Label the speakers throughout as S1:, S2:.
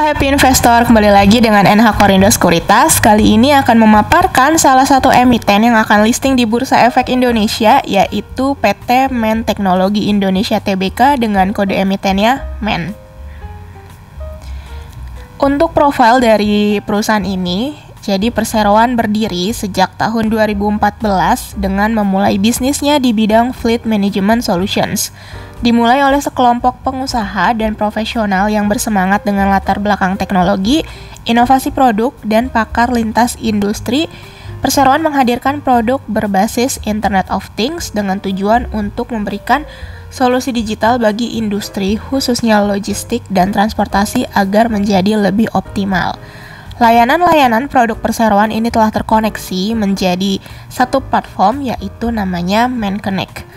S1: Happy Investor, kembali lagi dengan NH Korindo Sekuritas. Kali ini akan memaparkan salah satu emiten yang akan listing di Bursa Efek Indonesia, yaitu PT Men Teknologi Indonesia Tbk dengan kode emitennya MEN. Untuk profil dari perusahaan ini, jadi perseroan berdiri sejak tahun 2014 dengan memulai bisnisnya di bidang Fleet Management Solutions. Dimulai oleh sekelompok pengusaha dan profesional yang bersemangat dengan latar belakang teknologi, inovasi produk, dan pakar lintas industri. Perseroan menghadirkan produk berbasis Internet of Things dengan tujuan untuk memberikan solusi digital bagi industri, khususnya logistik dan transportasi agar menjadi lebih optimal. Layanan-layanan produk perseroan ini telah terkoneksi menjadi satu platform, yaitu namanya MEN Connect.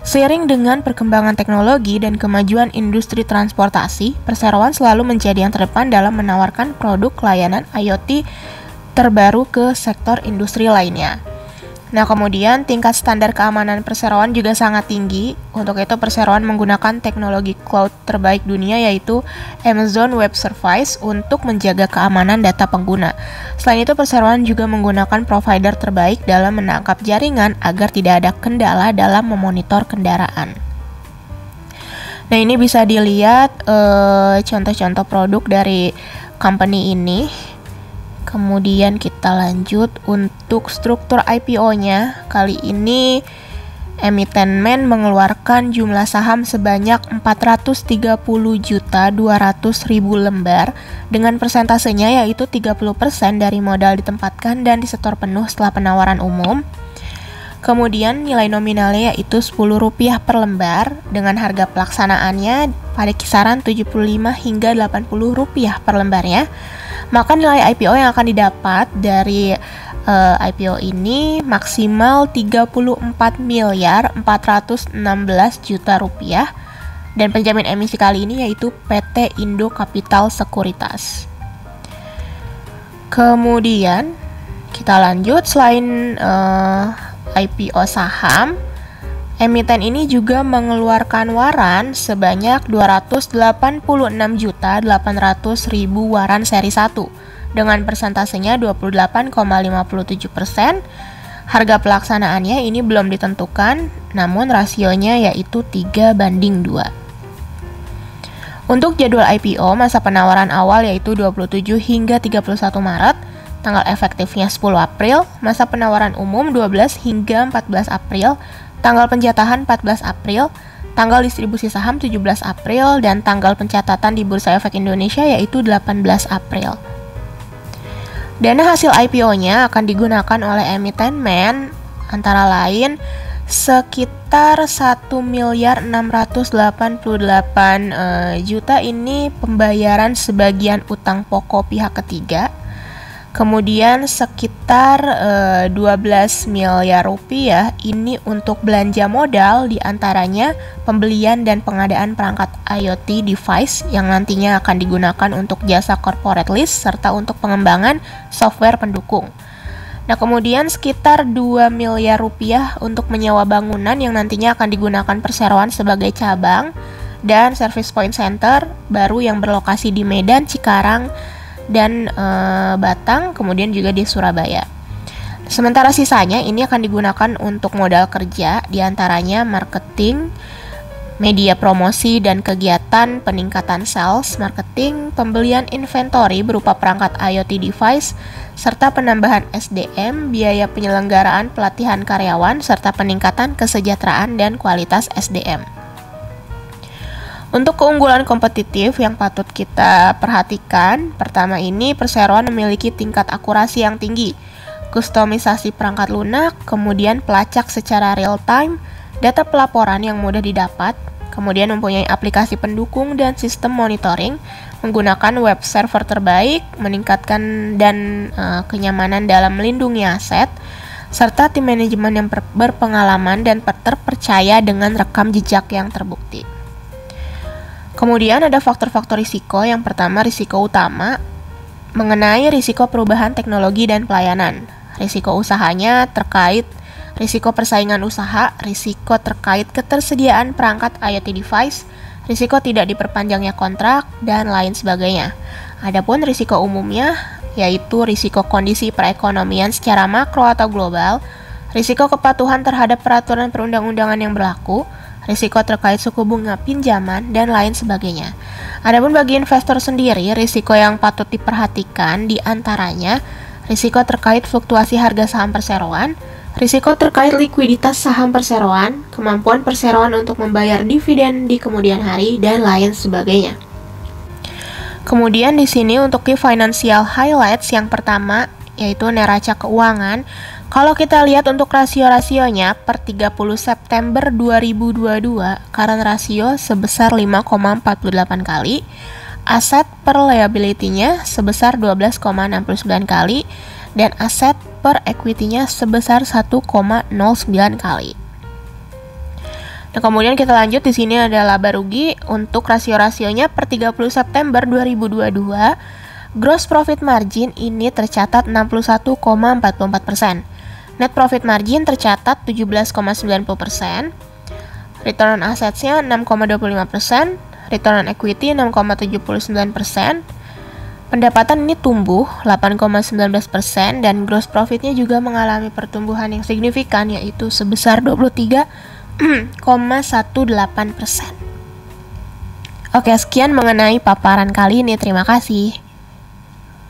S1: Seiring dengan perkembangan teknologi dan kemajuan industri transportasi, perseroan selalu menjadi yang terdepan dalam menawarkan produk layanan IoT terbaru ke sektor industri lainnya. Nah, kemudian tingkat standar keamanan perseroan juga sangat tinggi. Untuk itu, perseroan menggunakan teknologi cloud terbaik dunia, yaitu Amazon Web Services, untuk menjaga keamanan data pengguna. Selain itu, perseroan juga menggunakan provider terbaik dalam menangkap jaringan agar tidak ada kendala dalam memonitor kendaraan. Nah, ini bisa dilihat contoh-contoh produk dari company ini. Kemudian kita lanjut untuk struktur IPO-nya. Kali ini emiten MEN mengeluarkan jumlah saham sebanyak 430.200.000 lembar dengan persentasenya yaitu 30% dari modal ditempatkan dan disetor penuh setelah penawaran umum. Kemudian nilai nominalnya yaitu Rp10 per lembar dengan harga pelaksanaannya pada kisaran Rp75 hingga Rp80 per lembarnya. Maka nilai IPO yang akan didapat dari IPO ini maksimal Rp34.416.000.000 dan penjamin emisi kali ini yaitu PT Indo Capital Sekuritas. Kemudian kita lanjut, selain IPO saham, emiten ini juga mengeluarkan waran sebanyak 286.800.000 waran seri 1 dengan persentasenya 28,57%. Harga pelaksanaannya ini belum ditentukan, namun rasionya yaitu 3:2. Untuk jadwal IPO, masa penawaran awal yaitu 27 hingga 31 Maret, tanggal efektifnya 10 April, masa penawaran umum 12 hingga 14 April, tanggal penjatahan 14 April, tanggal distribusi saham 17 April, dan tanggal pencatatan di Bursa Efek Indonesia yaitu 18 April. Dana hasil IPO-nya akan digunakan oleh emiten MEN antara lain sekitar 1.688.000.000 ini pembayaran sebagian utang pokok pihak ketiga. Kemudian sekitar 12 miliar rupiah ini untuk belanja modal, diantaranya pembelian dan pengadaan perangkat IoT device yang nantinya akan digunakan untuk jasa corporate lease serta untuk pengembangan software pendukung. Nah, kemudian sekitar 2 miliar rupiah untuk menyewa bangunan yang nantinya akan digunakan perseroan sebagai cabang dan service point center baru yang berlokasi di Medan, Cikarang, dan Batang, kemudian juga di Surabaya. Sementara sisanya ini akan digunakan untuk modal kerja, diantaranya marketing, media promosi dan kegiatan peningkatan sales, marketing, pembelian inventory berupa perangkat IoT device, serta penambahan SDM, biaya penyelenggaraan pelatihan karyawan, serta peningkatan kesejahteraan dan kualitas SDM. Untuk keunggulan kompetitif yang patut kita perhatikan, pertama ini perseroan memiliki tingkat akurasi yang tinggi, kustomisasi perangkat lunak, kemudian pelacak secara real time, data pelaporan yang mudah didapat, kemudian mempunyai aplikasi pendukung dan sistem monitoring, menggunakan web server terbaik, meningkatkan dan kenyamanan dalam melindungi aset, serta tim manajemen yang berpengalaman dan terpercaya dengan rekam jejak yang terbukti. Kemudian ada faktor-faktor risiko. Yang pertama, risiko utama mengenai risiko perubahan teknologi dan pelayanan. Risiko usahanya terkait risiko persaingan usaha, risiko terkait ketersediaan perangkat IoT device, risiko tidak diperpanjangnya kontrak, dan lain sebagainya. Adapun risiko umumnya yaitu risiko kondisi perekonomian secara makro atau global, risiko kepatuhan terhadap peraturan perundang-undangan yang berlaku, risiko terkait suku bunga pinjaman, dan lain sebagainya. Adapun bagi investor sendiri, risiko yang patut diperhatikan diantaranya risiko terkait fluktuasi harga saham perseroan, risiko terkait likuiditas saham perseroan, kemampuan perseroan untuk membayar dividen di kemudian hari, dan lain sebagainya. Kemudian di sini untuk key financial highlights yang pertama yaitu neraca keuangan. Kalau kita lihat untuk rasio-rasionya per 30 September 2022, current ratio sebesar 5,48 kali, aset per liability-nya sebesar 12,69 kali, dan aset per equity-nya sebesar 1,09 kali. Nah, kemudian kita lanjut, di sini ada laba rugi. Untuk rasio-rasionya per 30 September 2022, gross profit margin ini tercatat 61,44%. Net profit margin tercatat 17,90%. Return on assets-nya 6,25%, return on equity 6,79%. Pendapatan ini tumbuh 8,19% dan gross profit-nya juga mengalami pertumbuhan yang signifikan yaitu sebesar 23,18%. Oke, sekian mengenai paparan kali ini. Terima kasih.